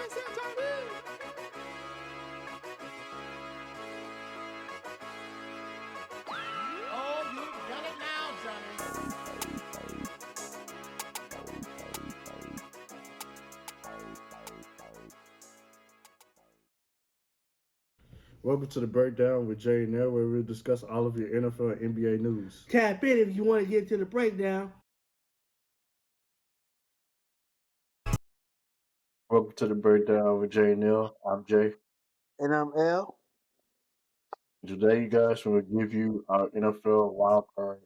Oh, you've done it now, Johnny. Welcome to the Breakdown with Jay and Nell, where we'll discuss all of your NFL and NBA news. Tap in if you want to get to the breakdown. Welcome to the Breakdown with Jay and Nell. I'm Jay. And I'm L. Today, you guys, we'll give you our NFL Wildcard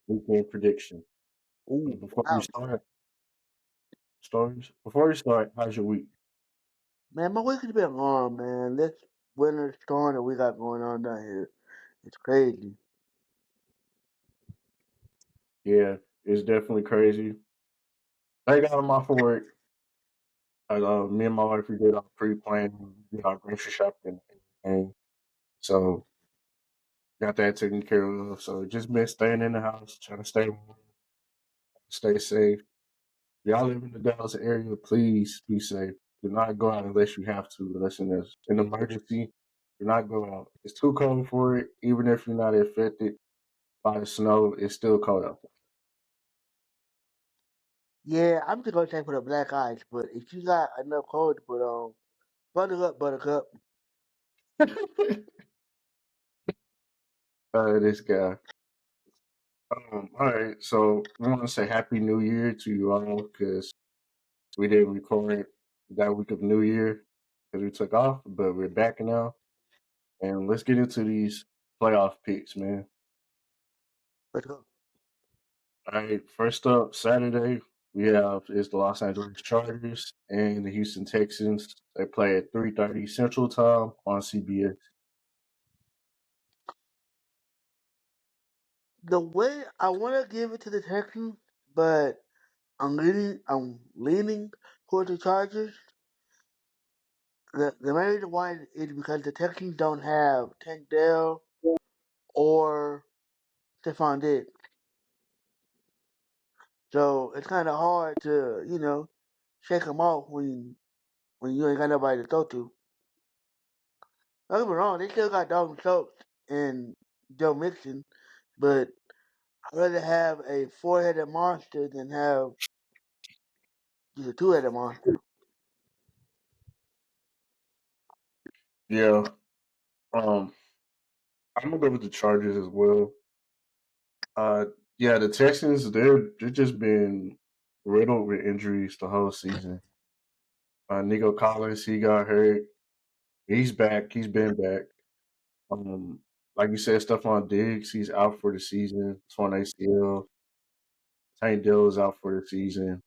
Weekend prediction. Ooh, Before we wow. start, how's your week? Man, my week has been long, man. This winter storm that we got going on down here, it's crazy. Yeah, it's definitely crazy. I got them off for work. Me and my wife, we did our pre-planning, did our grocery shopping, and so got that taken care of. So just been staying in the house, trying to stay warm, stay safe. If y'all live in the Dallas area, please be safe. Do not go out unless you have to, unless there's an emergency. Do not go out. It's too cold for it. Even if you're not affected by the snow, it's still cold out Yeah, I'm just gonna take for the black ice, but if you got enough clothes to put on, bundle up, Buttercup. there. This guy. All right, so I want to say Happy New Year to you all because we didn't record that week of New Year because we took off, but we're back now. And let's get into these playoff picks, man. Buttercup. All right, first up, Saturday, we have is the Los Angeles Chargers and the Houston Texans. They play at 3:30 Central Time on CBS. The way I want to give it to the Texans, but I'm leaning towards the Chargers. The main reason why is because the Texans don't have Tank Dell or Stephon Diggs. So it's kind of hard to, shake them off when you ain't got nobody to throw to. Don't get me wrong, they still got Dalton Schultz and Joe Mixon, but I'd rather have a four-headed monster than have just a two-headed monster. Yeah, um, I'm gonna go with the Chargers as well. Uh, yeah, the Texans they're just been riddled with injuries the whole season. Nico Collins he got hurt. He's back. He's been back. Um, like you said, Stephon Diggs he's out for the season. Torn ACL. Tank Dell is out for the season.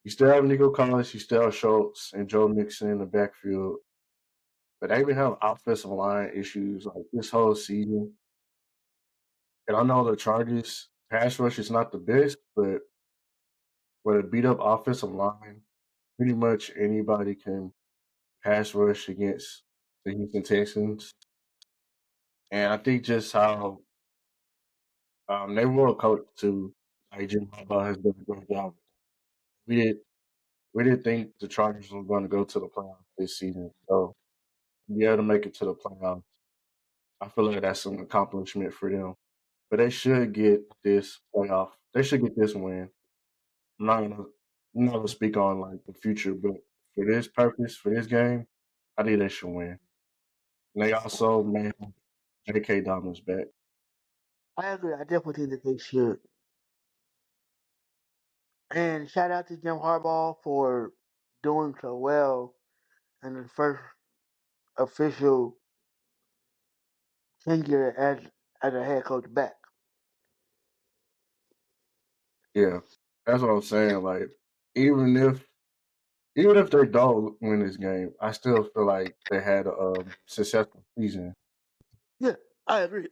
You still have Nico Collins, you still have Schultz and Joe Mixon in the backfield, but they even have offensive line issues like this whole season. And I know the Chargers pass rush is not the best, but with a beat up offensive line, pretty much anybody can pass rush against the Houston Texans. And I think just how they were coached to like Jim Harbaugh has done a great job. We did we didn't think the Chargers were going to go to the playoffs this season, so to be able to make it to the playoffs, I feel like that's an accomplishment for them. But they should get this playoff. They should get this win. I'm not gonna I'm not gonna speak on like the future, but for this purpose, for this game, I think they should win. And they also may have J.K. Dobbins back. I agree. I definitely think that they should. And shout out to Jim Harbaugh for doing so well in his first official tenure as a head coach back. Yeah, that's what I'm saying. Like even if even if they don't win this game, I still feel like they had a successful season. Yeah, I agree.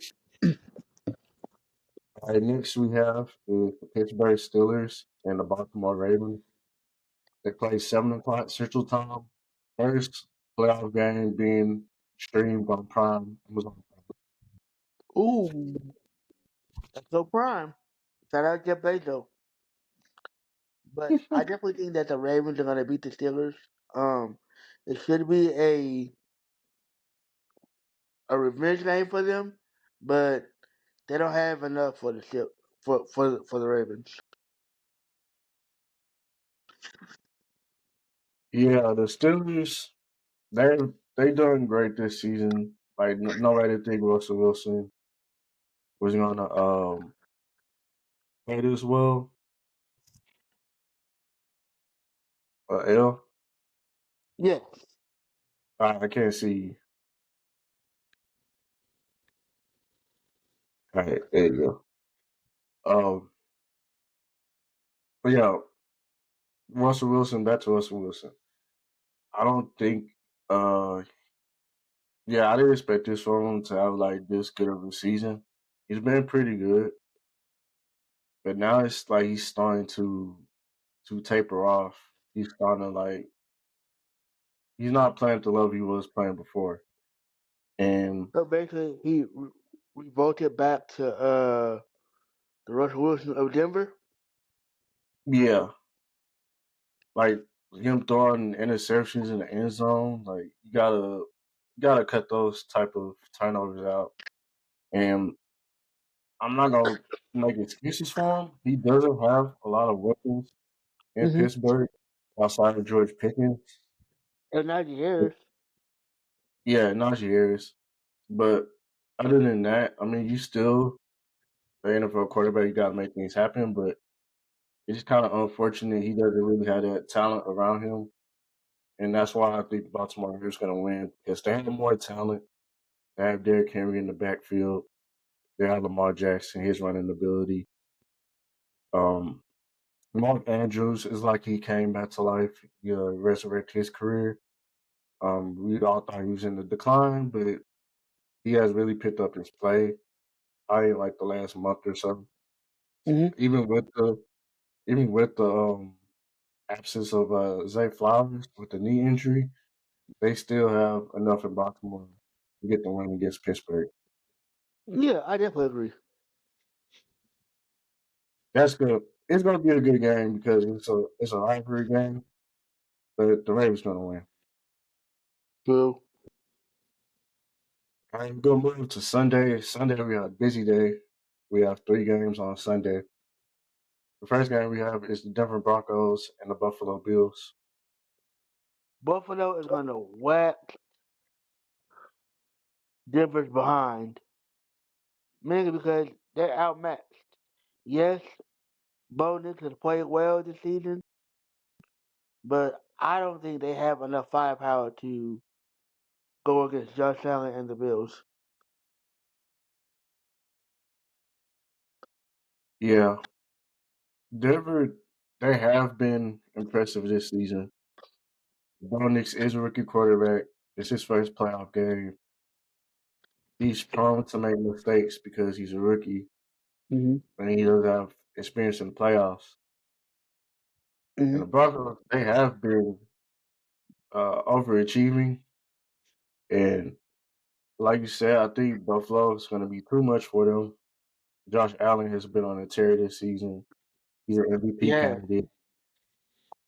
All right, next we have is the Pittsburgh Steelers and the Baltimore Ravens. They play 7 o'clock Central Time. First playoff game being streamed on Prime Amazon Prime. Ooh, that's so prime. Shout out Jeff Bezos. But I definitely think that the Ravens are gonna beat the Steelers. It should be a revenge game for them, but they don't have enough for the for the Ravens. Yeah, the Steelers, they they done great this season. Like nobody think Russell Wilson was gonna play this well. L, Yes. I can't see. All right, there you go. But yeah, Russell Wilson. Back to Russell Wilson. I don't think. Uh, yeah, I didn't expect this from him to have like this good of a season. He's been pretty good, but now it's like he's starting to taper off. He's starting to like he's not playing at the level he was playing before. And So basically, he revolted back to the Russell Wilson of Denver. yeah, like him throwing interceptions in the end zone, like you gotta cut those type of turnovers out. And I'm not gonna make excuses for him. He doesn't have a lot of weapons in Mm-hmm. Pittsburgh outside of George Pickens. And 90 years. Yeah, Najee Harris. But other than that, I mean, you still the NFL quarterback. You gotta make things happen, but it's kind of unfortunate he doesn't really have that talent around him, and that's why I think Baltimore is going to win because they have more talent. They have Derrick Henry in the backfield. They have Lamar Jackson, his running ability. Um, Mark Andrews is like he came back to life. He resurrected his career. We all thought he was in the decline, but he has really picked up his play. I like the last month or so. Mm-hmm. Even with the absence of Zay Flowers with the knee injury, they still have enough in Baltimore to get the win against Pittsburgh. Yeah, I definitely agree. That's good. It's going to be a good game because it's a rivalry game, but the Ravens going to win. True. All right, we're going to move to Sunday. Sunday, we have a busy day. We have 3 games on Sunday. The first game we have is the Denver Broncos and the Buffalo Bills. Buffalo is gonna whack Denver's behind, mainly because they're outmatched. Yes, Bo Nix has played well this season, but I don't think they have enough firepower to go against Josh Allen and the Bills. Yeah, Denver, they have been impressive this season. Bo Nix is a rookie quarterback. It's his first playoff game. He's prone to make mistakes because he's a rookie Mm-hmm. and he doesn't have experience in the playoffs. And Mm-hmm. the Broncos, they have been overachieving. And like you said, I think Buffalo is going to be too much for them. Josh Allen has been on a tear this season. He's an MVP Yeah. candidate.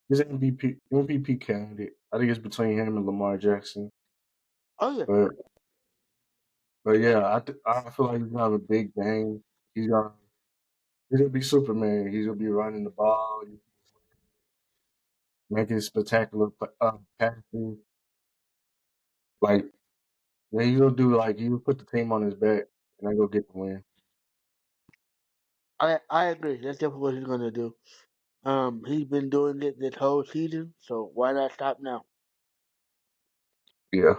He's an MVP candidate. I think it's between him and Lamar Jackson. Oh yeah. But but yeah, I feel like he's gonna have a big game. He's gonna be Superman. He's gonna be running the ball, making spectacular passes. Like yeah, he'll do like he'll put the team on his back and they go get the win. I agree. That's definitely what he's gonna do. He's been doing it this whole season, so why not stop now? Yeah.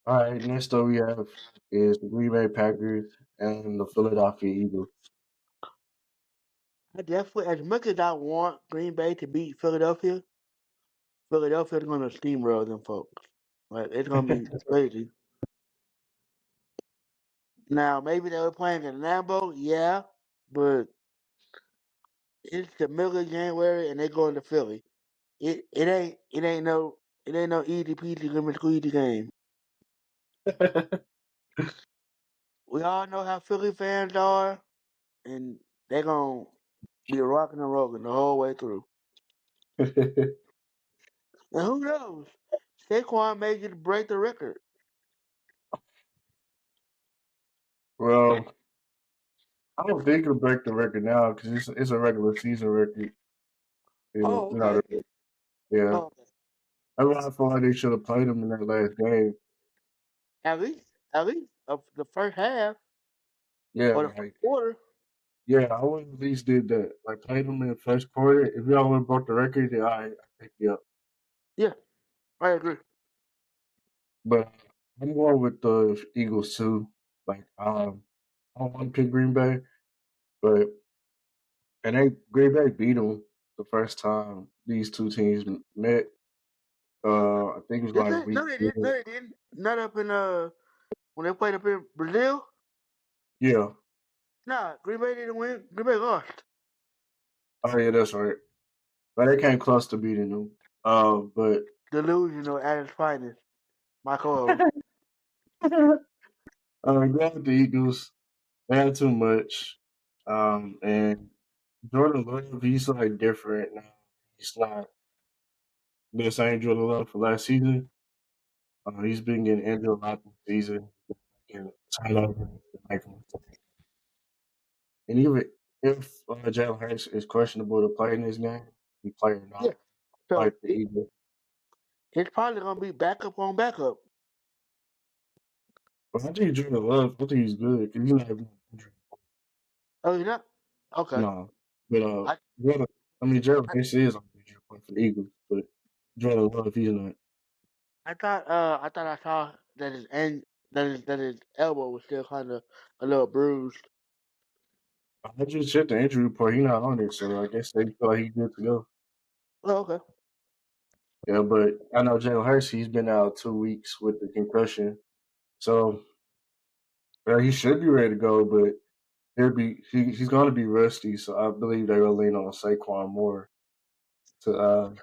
All right. Next up we have is the Green Bay Packers and the Philadelphia Eagles. I definitely, as much as I want Green Bay to beat Philadelphia, Philadelphia's gonna steamroll them folks. Like it's gonna be crazy. Now maybe they were playing in Lambeau, yeah, but it's the middle of January and they going to Philly. It ain't no easy peasy lemon squeezy game. We all know how Philly fans are, and they gon' be rocking and rolling the whole way through. And who knows? Saquon may just break the record. Well, I don't think he'll break the record now because it's a regular season record. Oh, You okay. know, yeah. Oh, okay. That's why I feel like they should have played him in that last game. At least of the first half Yeah, or the first like quarter. yeah, I would at least did that. Like played him in the first quarter. If y'all would have broke the record, then I pick you up. Yeah, I agree. But I'm going with the Eagles too. Like I don't want to pick Green Bay, but and they Green Bay beat them the first time these two teams met. I think it was Did like they? week No, they didn't. 10. No, they didn't. Not up in when they played up in Brazil. Yeah. Nah, Green Bay didn't win. Green Bay lost. Oh yeah, that's right. But they came close to beating them. But Delusional at its finest. My co-host. going with the Eagles. They had too much. And Jordan Love, he's like different now. He's not the same Jordan Love for last season. He's been getting injured a lot this season. And turnovers, making mistakes. And even if Jalen Hurts is questionable to play in this game, he play or Yeah. not, So like the Eagles. it's probably gonna be backup on backup. But I think Jordan Love, I think he's good because he's not even injured. Oh, you not? Okay. No. But I Jordan, I mean, Jalen I, Hurts is on the injury report for the Eagles, but Jordan Love, he's not. I thought I saw that that his elbow was still kind of a little bruised. I just checked the injury report. He's not on it, so I guess they feel like he's good to go. Oh, okay. Yeah, but I know Jalen Hurts, he's been out 2 weeks with the concussion. So he should be ready to go, but he's going to be rusty. So I believe they will lean on Saquon more to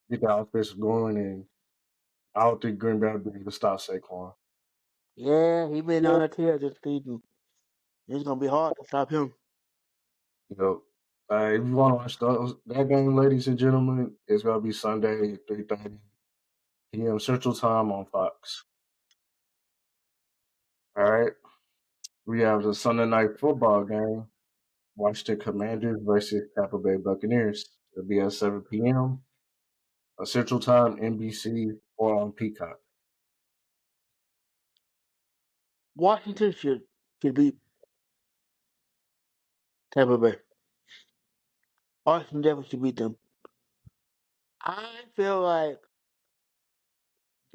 get the offense going. And I don't think Green Bay will be able to stop Saquon. Yeah, he been on a tear this season. It's gonna be hard to stop him. You know, if you want to watch that game, ladies and gentlemen, it's going to be Sunday at 3:30 p.m. Central Time on Fox. All right. We have the Sunday night football game. Washington Commanders versus Tampa Bay Buccaneers. It'll be at 7 p.m. Central Time, NBC, or on Peacock. Washington should beat Tampa Bay. Washington definitely should beat them. I feel like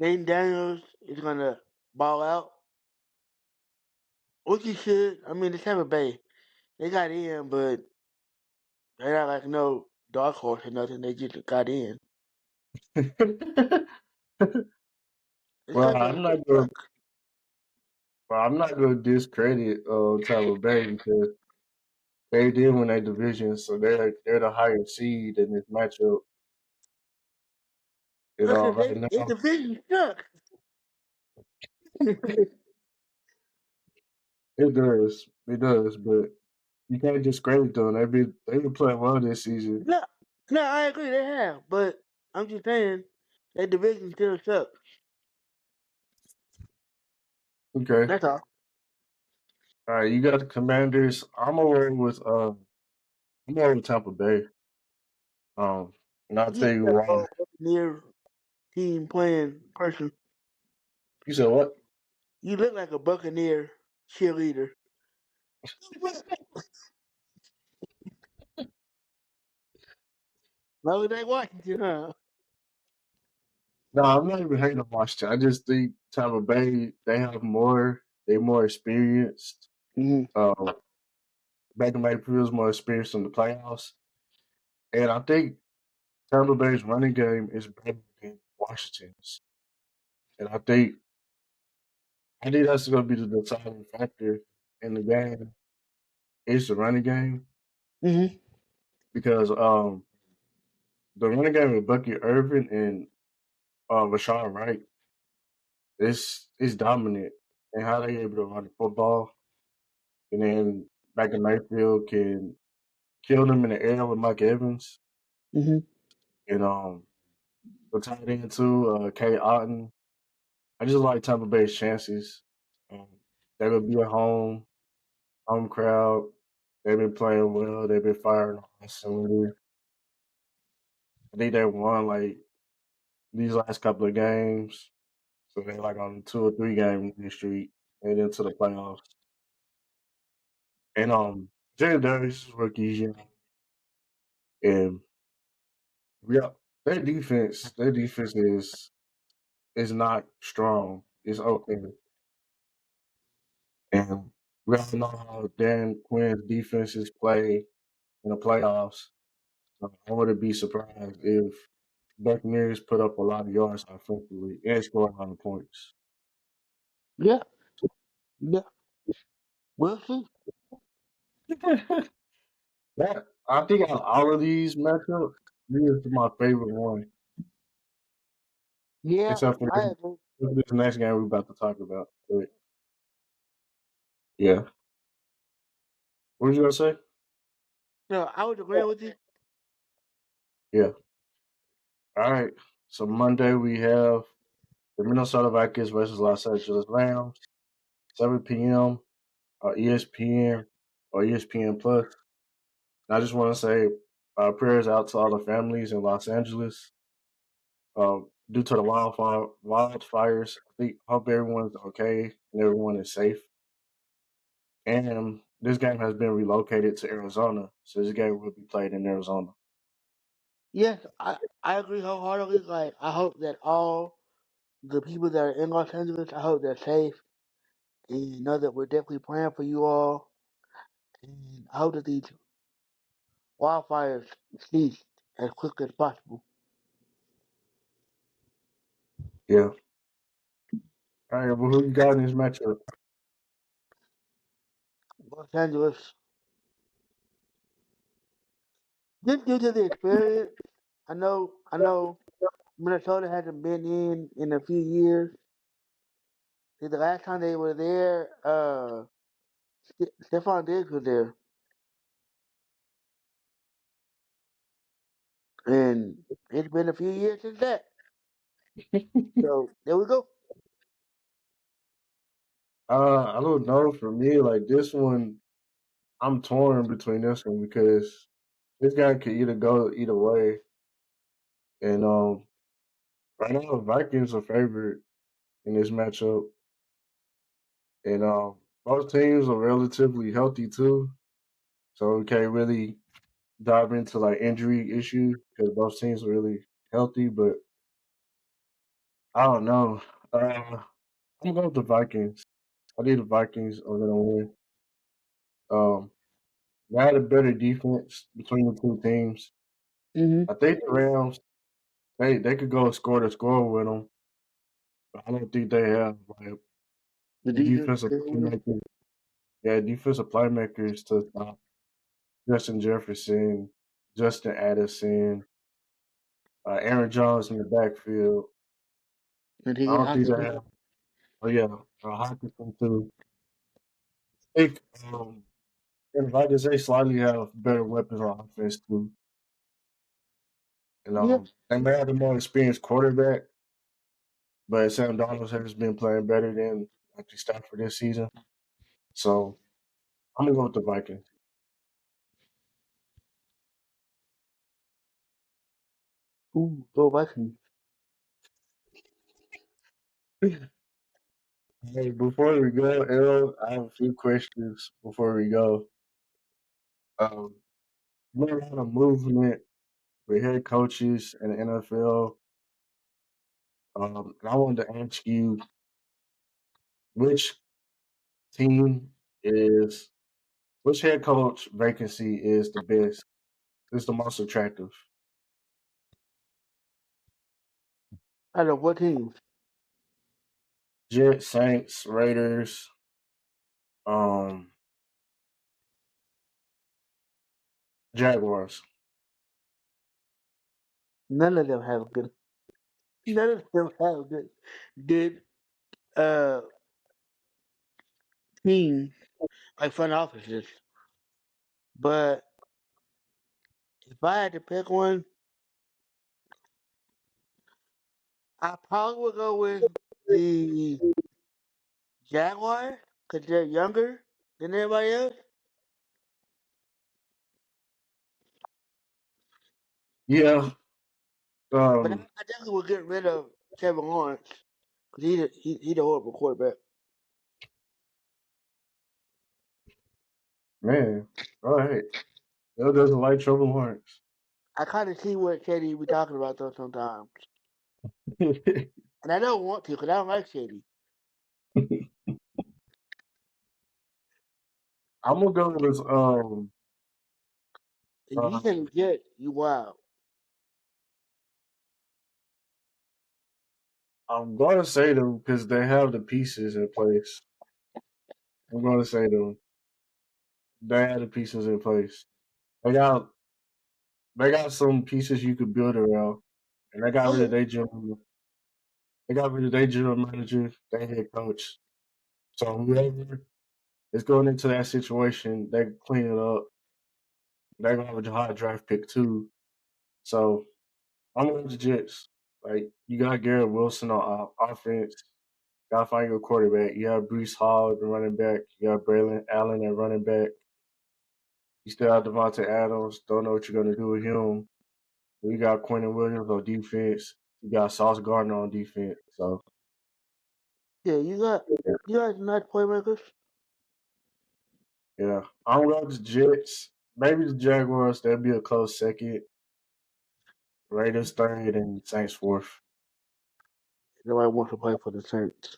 Dane Daniels is gonna ball out, which he should. I mean, the Tampa Bay they got in, but they're not like no dark horse or nothing. They just got in. It's well, gonna be a good luck. I'm not going to discredit Tampa Bay because they did win that division, so they're the higher seed in this matchup. Listen, Right they now division sucks. it does, but you can't discredit them. They've been playing well this season. no, no, I agree they have, but I'm just saying that division still sucks. Okay, That's all. all right, you got the Commanders. I'm over with Tampa Bay. And I'll You tell you got why. a Buccaneer team playing person. You said what? You look like a Buccaneer cheerleader. No, it ain't Washington, huh? No, I'm not even hating on Washington. I just think Tampa Bay they have more. They're more experienced. Mm-hmm. Um, Baker Mayfield's more experienced in the playoffs, and I think Tampa Bay's running game is better than Washington's. And I think that's going to be the deciding factor in the game is the running game Mm-hmm. because the running game with Bucky Irvin and Rashawn Wright is dominant and how they able to run the football. And then Baker Mayfield can killed him in the air with Mike Evans. Hmm. And the tight end too, K. Otten. I just like Tampa Bay's chances. Um, they're gonna be at home crowd. They've been playing well. They've been firing on cylinders. I think they won like these last couple of games, so they're like on 2 or 3 game winning streak and into the playoffs. And Jalen Darius is rookies, and yeah, their defense is not strong. It's okay, and we all know how Dan Quinn's defenses play in the playoffs. I wouldn't be surprised if Buccaneers put up a lot of yards offensively and score a lot of points. Yeah, yeah. We'll see. That I think out of all of these matchups, this is my favorite one, Yeah, except for I agree. this next game we're about to talk about. But yeah, what was you gonna say? No, I would agree with you. Yeah. All right. So Monday we have the Minnesota Vikings versus Los Angeles Rams, 7 p.m. ESPN or ESPN Plus. And I just want to say prayers out to all the families in Los Angeles due to the wildfires. Hope everyone's okay and everyone is safe. And this game has been relocated to Arizona, so this game will be played in Arizona. Yes, I agree wholeheartedly. Like, I hope that all the people that are in Los Angeles, I hope they're safe and know that we're definitely praying for you all. And I hope that these wildfires cease as quickly as possible. Yeah. All right. Well, who you got in this matchup? Los Angeles, just due to the experience, I know Minnesota hasn't been in a few years. See, the last time they were there, Stephon Diggs was there, and it's been a few years since that. So there we go. I don't know. For me, like this one, I'm torn between this one because this guy could either go either way. And right now, the Vikings are favored in this matchup, and both teams are relatively healthy too. So we can't really dive into like injury issues because both teams are really healthy. But I don't know. I'm going with the Vikings. I think the Vikings are gonna win. Um, they had a better defense between the two teams. Hmm. I think the Rams they could go score to score with them, but I don't think they have like The the defense, defensive playmakers. Yeah, defensive playmakers to stop Justin Jefferson, Justin Addison, Aaron Jones in the backfield. and I he don't think they Hawkinson. have. Oh yeah, Hawkinson too. I think and Vikings they slightly have better weapons on offense too. And Yeah. they may have a more experienced quarterback, but Sam Donald has been playing better than Matthew Stafford this season. So I'm gonna go with the Vikings. Ooh, go Vikings. Hey, before we go, Errol, I have a few questions before we go. There's a lot of movement with head coaches in the NFL. And I wanted to ask you which team is which head coach vacancy is the best, is the most attractive? Out of what teams? Jets, Saints, Raiders, um, Jaguars. None of them have good. None of them have good uh teams like front offices. But If I had to pick one, I probably would go with the Jaguars because they're younger than everybody else. Yeah. But Um, I definitely would get rid of Kevin Lawrence because he's a horrible quarterback. man. All right. That doesn't like Trevor Lawrence. I kind of see what Shady be talking about though sometimes, and I don't want to because I don't like Shady. I'm gonna go with If you uh say legit, you wild. I'm gonna say them because they have the pieces in place. I'm gonna say them. They have the pieces in place. They got they got some pieces you could build around, and they got Oh rid of yeah, their general. They got rid of their general manager, their head coach. So whoever is going into that situation, they can clean it up. They're gonna have a high draft pick too. So I'm with the Jets. Like you got Garrett Wilson on offense. Gotta find your quarterback. You have Brees Hall at the running back. You got Braylon Allen at running back. You still have Devontae Adams. Don't know what you're gonna do with him. You got Quentin Williams on defense. You got Sauce Gardner on defense. So yeah. You got some nice playmakers. yeah, I'm going with the Jets. Maybe the Jaguars. That'd be a close second. Raiders third and Saints fourth. Nobody wants to play for the Saints.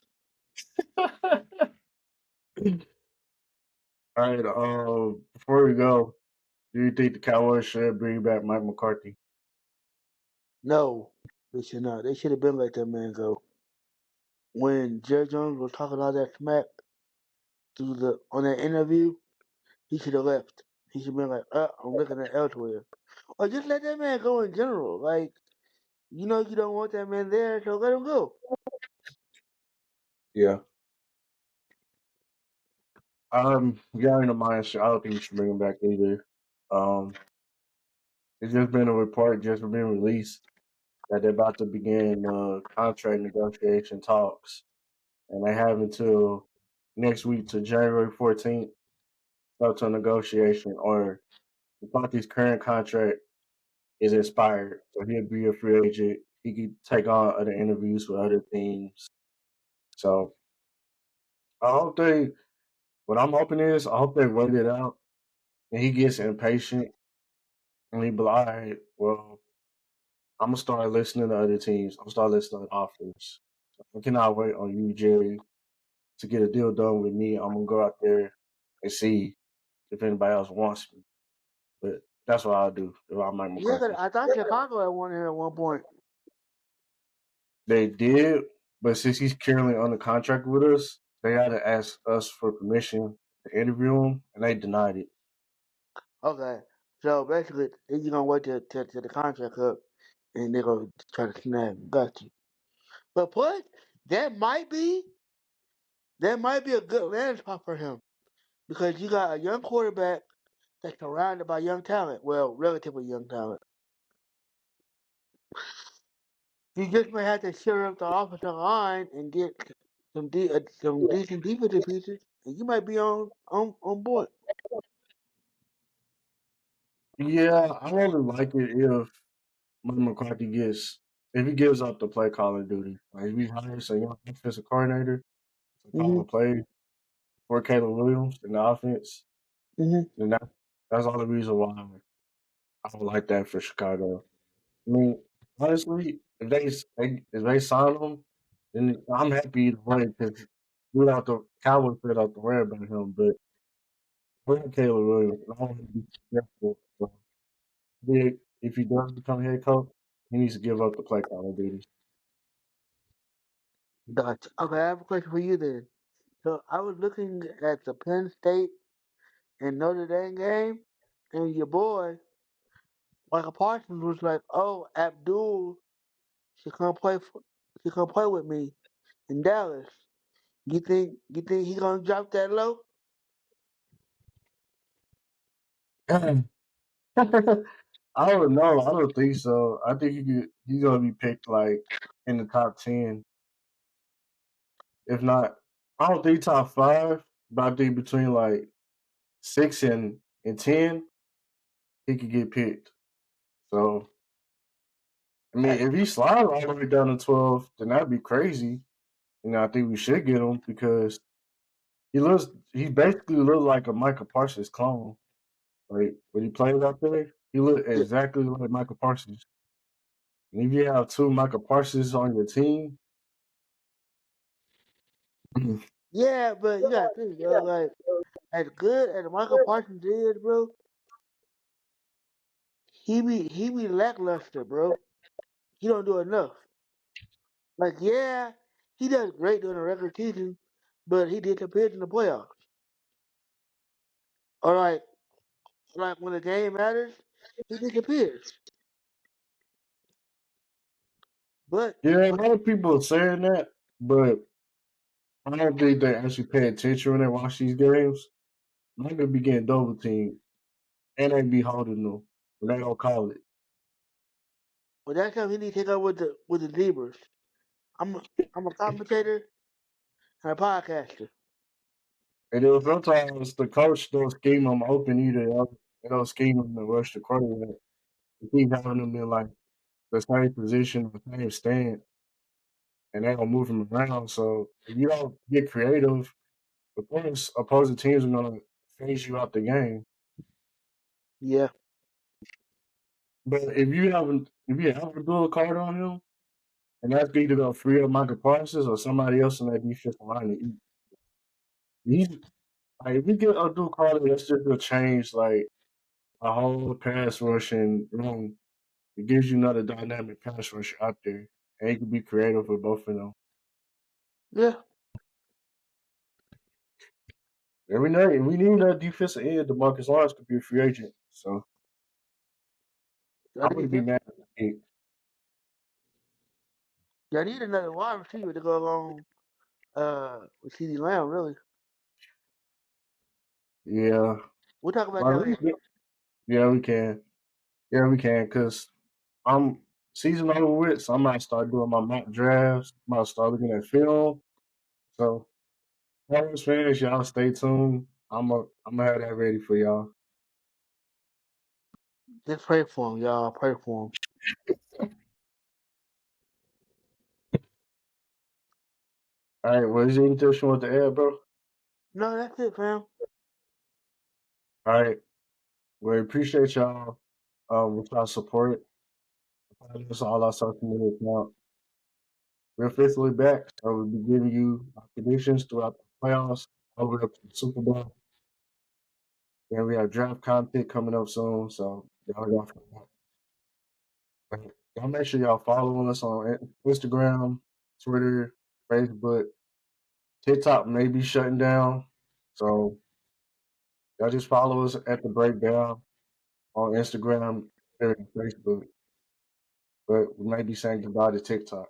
All right. Before we go, do you think the Cowboys should bring back Mike McCarthy? No, they should not. They should have been let that man go. When Jerry Jones was talking all that smack through the on that interview, he should have left. He should have been like, I'm looking at elsewhere. Or just let that man go in general. Like, you know you don't want that man there, so let him go. Yeah. Yeah, in the mindset, I don't think you should bring him back either. Um, it's just been a report just been released that they're about to begin contract negotiation talks, and they have until next week to January 14th up to negotiation. Or McCarthy's current contract is expired, so he'll be a free agent. He could take on other interviews with other teams. So I hope they. What I'm hoping is, I hope they wait it out, and he gets impatient, and he be like, "All right, well, I'm gonna start listening to other teams. I'm gonna start listening to offers. I cannot wait on you, Jerry, to get a deal done with me. I'm gonna go out there and see if anybody else wants me. But that's what I'll do if I'm Mike Yeah, 'cause McCarthy. I thought Chicago had wanted him at one point. They did, but since he's currently under contract with us, they had to ask us for permission to interview him, and they denied it. Okay. So basically, you're going to wait till the contract up and they're going to try to snag him. Got you. But plus, that might be that might be a good landing spot for him because you got a young quarterback that's surrounded by young talent. Well, relatively young talent. You just may have to shore up the offensive line and get some decent defensive pieces, and you might be on board. Yeah, I only like it if Mike McCarthy gets if he gives up the play calling duty. Like if he hires a young offensive coordinator to call Hmm. a play for Caleb Williams in the offense, Hmm. then that's all the reason why I don't like that for Chicago. I mean, honestly, if they sign him, then I'm happy either way because without the Cowboys without the worry about him. But for Caleb Williams, I want him to be careful. So, if he does become head coach, he needs to give up the play calling duties. Gotcha. Okay, I have a question for you then. So I was looking at the Penn State and Notre Dame game, and your boy Michael Parsons was like, "Oh, Abdul should come play should come play with me in Dallas." You think he gonna drop that low? I don't know. I don't think so. I think he's gonna be picked like in the top 10. If not, I don't think top 5, but I think between like 6 and 10, he could get picked. So I mean, Hey, if he slides all the way down to 12, then that'd be crazy. I think we should get him because he basically looks like a Michael Parsons clone. Like when he plays out there, he look yeah, exactly like Michael Parsons. And if you have two Michael Parsons on your team, yeah, but you gotta think, bro. Like as good as Michael Parsons is, bro, he be lackluster, bro. He don't do enough. Like, yeah, he does great during the regular season, but he disappears in the playoffs. Or like when the game matters, he disappears. But yeah, a lot of people are saying that, but I don't think they actually pay attention when they watch these games. They're gonna be getting double teamed, and they be holding them when they don't call it. but that's time he need to take up with the Zebras. I'm a commentator and a podcaster. And then sometimes the coach don't scheme them open either. They don't scheme them to rush the quarterback. They keep having them in like the same position, the same stand, and they don't move him around. So if you don't get creative, of course, opposing teams are gonna phase you out the game. Yeah, But if you have a dual card on him, and that's either gonna free up Michael Parsons or somebody else in that defensive line to eat. He's like if you get a dual card, that's just gonna change like a whole pass rushing room. It gives you another dynamic pass rusher out there, and he can be creative with both of them. yeah. Every night, if we need a defensive end, DeMarcus Lawrence could be a free agent. So I I need wouldn't be that. mad at it. I need another wide receiver to go along with CD Lamb. Really, Yeah, we'll talk about but that we, later. yeah, we can. Yeah, we can. Cause I'm season over with, so I might start doing my mock drafts. I might start looking at film. So, Packers fans, y'all stay tuned. I'm gonna have that ready for y'all. Just pray for him, y'all. Pray for him. All right, well, is there anything you want to add, bro? No, that's it, fam. All right, we appreciate y'all with y'all support. Follow us on all our social media accounts. We're officially back, so we'll be giving you our predictions throughout the playoffs, over up to the Super Bowl. Then we have draft content coming up soon, so y'all make sure y'all following us on Instagram, Twitter, Facebook. TikTok may be shutting down, so y'all just follow us at the breakdown on Instagram and Facebook. But we may be saying goodbye to TikTok.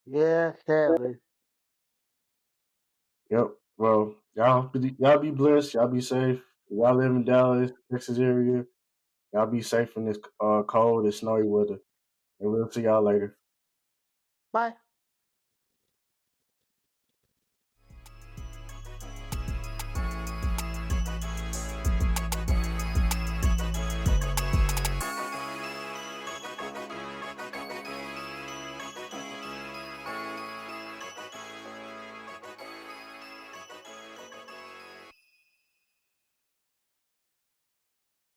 Yeah, sadly. Yep. Well, y'all be blessed. Y'all be safe. Y'all live in Dallas, Texas area. Y'all be safe in this cold and snowy weather. And we'll see y'all later. Bye.